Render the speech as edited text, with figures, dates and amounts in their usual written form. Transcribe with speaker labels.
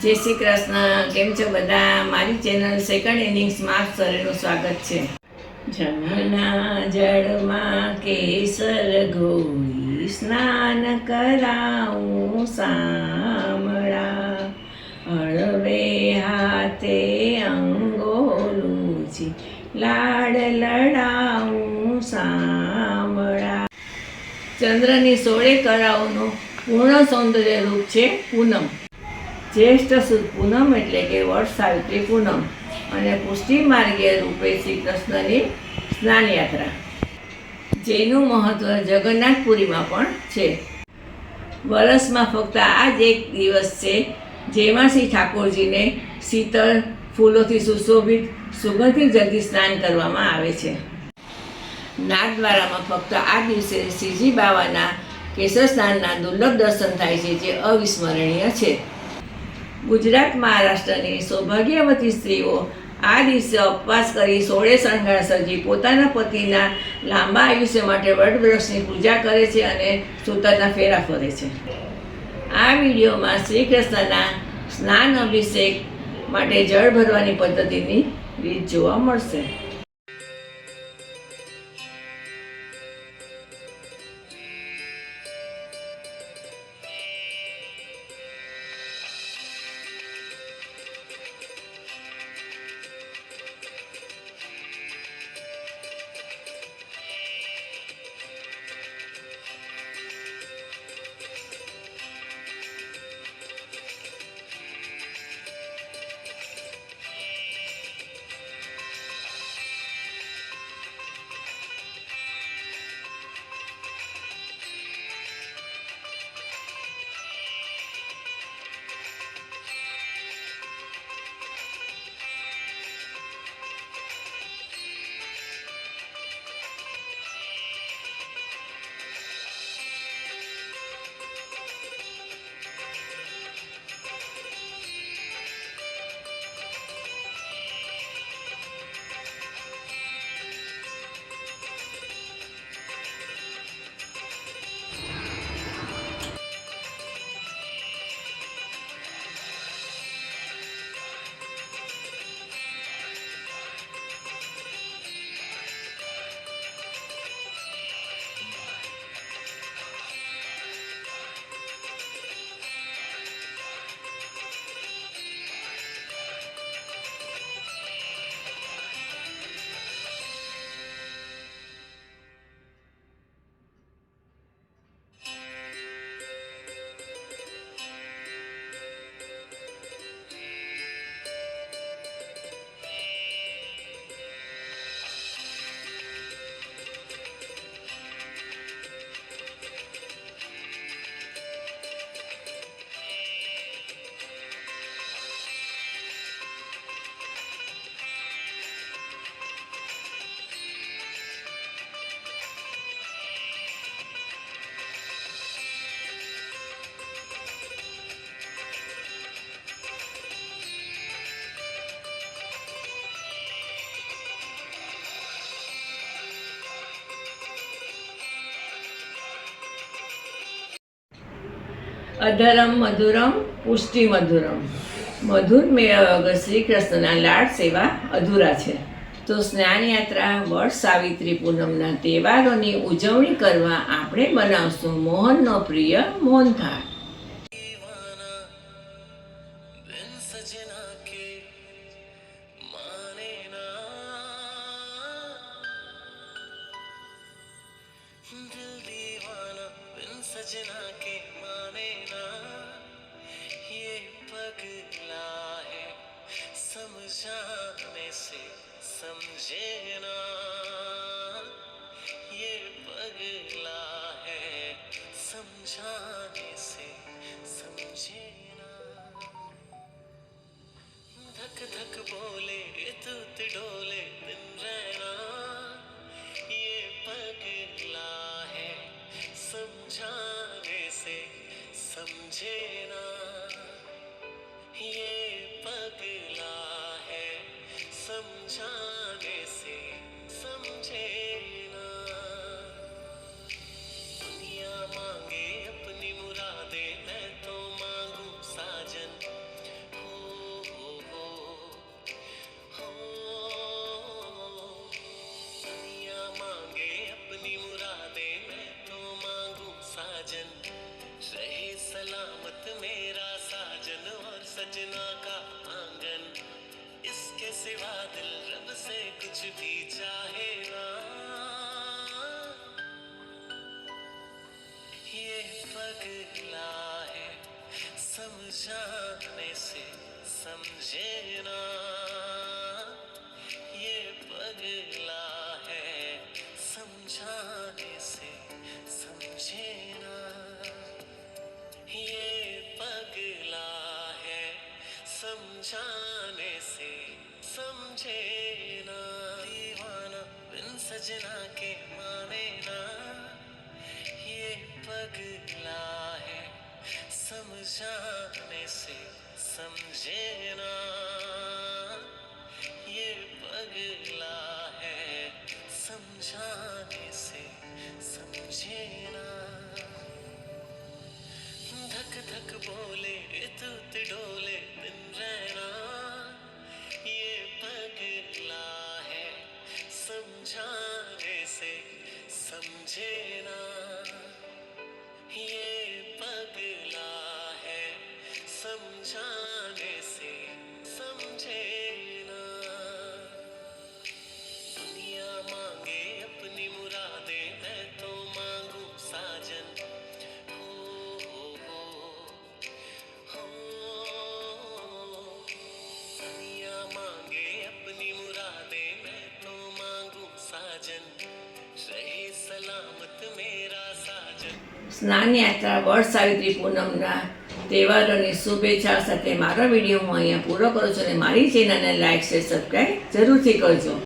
Speaker 1: જય શ્રી કૃષ્ણ. કેમ છો બધા? મારી ચેનલ સેકન્ડ ઇનિંગ્સમાં આપ સરેનું સ્વાગત છે. જમના જળમાં કેસર ઘોળી સ્નાન કરાવું સામળા, હળવે હાથે અંગોલું લાડ લડાવું સામળા. ચંદ્રની સોળે કળાઓનું પૂર્ણ સૌંદર્ય રૂપ છે પૂનમ. જ્યેષ્ઠ સુદ પૂનમ એટલે કે વર્ષ સાવિત્રી પૂનમ અને પુષ્ટિ માર્ગીય રૂપે શ્રી કૃષ્ણની સ્નાન યાત્રા, જેનું મહત્વ જગન્નાથપુરીમાં પણ છે. વર્ષમાં ફક્ત આ જ એક દિવસ છે જેમાં શ્રી ઠાકોરજીને શીતળ ફૂલોથી સુશોભિત સુગંધિત જલથી સ્નાન કરવામાં આવે છે. નાથદ્વારામાં ફક્ત આ દિવસે શ્રીજી બાવાના કેસર સ્નાનના દુર્લભ દર્શન થાય છે, જે અવિસ્મરણીય છે. ગુજરાત મહારાષ્ટ્રની સૌભાગ્યવતી સ્ત્રીઓ આ દિવસે ઉપવાસ કરી સોળે શણગાર સજી પોતાના પતિના લાંબા આયુષ્ય માટે વટવૃક્ષની પૂજા કરે છે અને સૂતરના ફેરા ફરે છે. આ વિડીયોમાં શ્રી કૃષ્ણના સ્નાન અભિષેક માટે જળ ભરવાની પદ્ધતિની રીત જોવા મળશે. અધરમ મધુરમ પુષ્ટિ મધુરમ. મધુર મેળવ્યા વગર શ્રી કૃષ્ણના લાડ સેવા અધૂરા છે. તો સ્નાન યાત્રા વર્ષ સાવિત્રી પૂનમના તહેવારોની ઉજવણી કરવા આપણે બનાવશું મોહનનો પ્રિય મોહનથાળ.
Speaker 2: सजना के माने ना ये पगला है समझाने से समझे ना ये पगला है समझाने से समझे ना धक धक बोले तुत डोले दिन रहना ये पगला है समझाने से समझे ना ये पगला है समझाने से समझे ना दुनिया मांगे अपनी मुरादे मैं तो मांगू साजन सिवा दिल रब से कुछ भी चाहे ना, ये पगला है समझाने से समझे ना, ये पगला है समझाने से समझे ना, ये पगला है समझाने से समझे ना, दीवाना बिन सजना के माने ना, ये पगला है समझाने से समझे ना, ये पगला है समझाने से समझे ना, धक धक बोले तुत डोले दिन रहना, ये पगला है समझाने से समझे ना, ये पगला है समझाने से समझे ना, दुनिया मांगे अपनी मुरादे मैं तो मांगू साजन, दुनिया मांगे अपनी मुरादे मैं तो मांगू साजन, रहे सलामत मेरा साजन।
Speaker 1: સ્નાન યાત્રા વડ સાવિત્રી પૂનમના તહેવારોની શુભેચ્છા સાથે મારો વિડીયો હું અહીંયા પૂરો કરું છું અને મારી ચેનલને લાઈક શેર સબસ્ક્રાઈબ જરૂરથી કરજો.